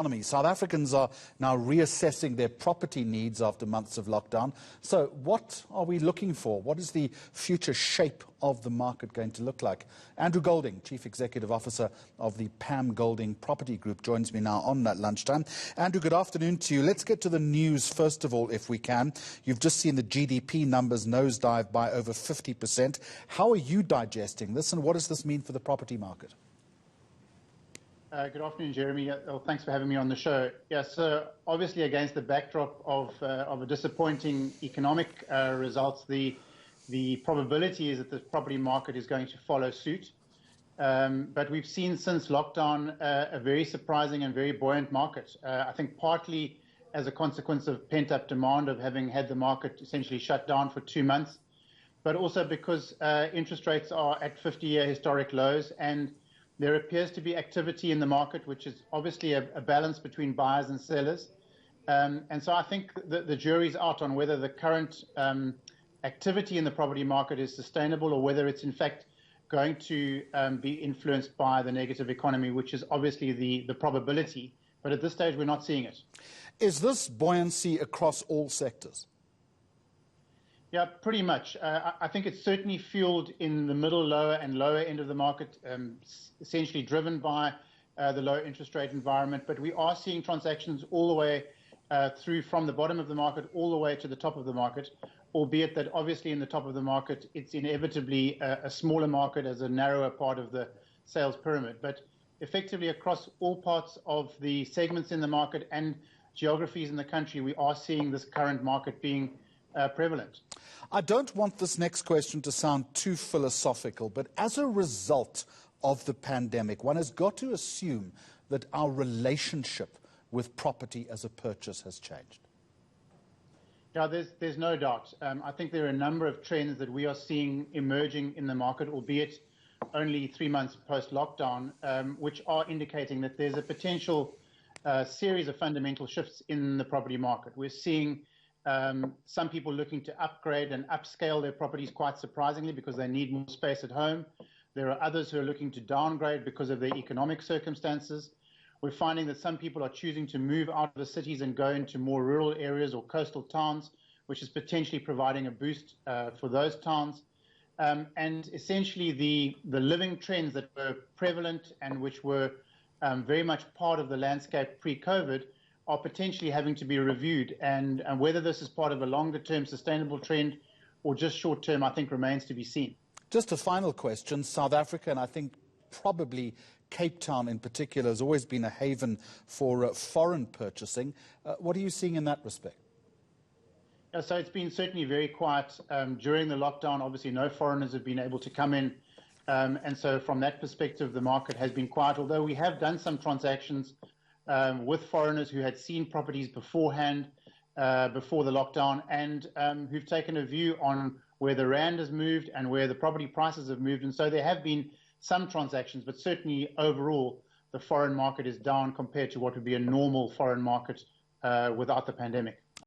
economy. South Africans are now reassessing their property needs after months of lockdown. So what are we looking for? What is the future shape of the market going to look like? Andrew Golding, Chief Executive Officer of the Pam Golding Property Group, joins me now on that lunchtime. Andrew, good afternoon to you. Let's get to the news first of all, if we can. You've just seen the GDP numbers nosedive by over 50%. How are you digesting this, and what does this mean for the property market? Good afternoon, Jeremy. Thanks for having me on the show. Yes, so obviously against the backdrop of a disappointing economic results, the probability is that the property market is going to follow suit. But we've seen since lockdown a very surprising and very buoyant market. I think partly as a consequence of pent-up demand of having had the market essentially shut down for 2 months, but also because interest rates are at 50-year historic lows, and there appears to be activity in the market, which is obviously a balance between buyers and sellers. And so I think the jury's out on whether the current activity in the property market is sustainable or whether it's in fact going to be influenced by the negative economy, which is obviously the probability. But at this stage, we're not seeing it. Is this buoyancy across all sectors? Yeah, pretty much. I think it's certainly fueled in the middle, lower and lower end of the market, essentially driven by the low interest rate environment. But we are seeing transactions all the way through from the bottom of the market all the way to the top of the market, albeit that obviously in the top of the market, it's inevitably a smaller market as a narrower part of the sales pyramid. But effectively across all parts of the segments in the market and geographies in the country, we are seeing this current market being prevalent. I don't want this next question to sound too philosophical, but as a result of the pandemic, one has got to assume that our relationship with property as a purchase has changed. Yeah, there's no doubt. I think there are a number of trends that we are seeing emerging in the market, albeit only 3 months post-lockdown, which are indicating that there's a potential series of fundamental shifts in the property market. We're seeing some people looking to upgrade and upscale their properties quite surprisingly because they need more space at home. There are others who are looking to downgrade because of their economic circumstances. We're finding that some people are choosing to move out of the cities and go into more rural areas or coastal towns, which is potentially providing a boost for those towns. And essentially the living trends that were prevalent and which were very much part of the landscape pre-COVID are potentially having to be reviewed. And whether this is part of a longer-term sustainable trend or just short-term, I think remains to be seen. Just a final question. South Africa, and I think probably Cape Town in particular, has always been a haven for foreign purchasing. What are you seeing in that respect? Yeah, so it's been certainly very quiet during the lockdown. Obviously, no foreigners have been able to come in. And so from that perspective, the market has been quiet, although we have done some transactions with foreigners who had seen properties beforehand, before the lockdown, and who've taken a view on where the rand has moved and where the property prices have moved. And so there have been some transactions, but certainly overall, the foreign market is down compared to what would be a normal foreign market without the pandemic.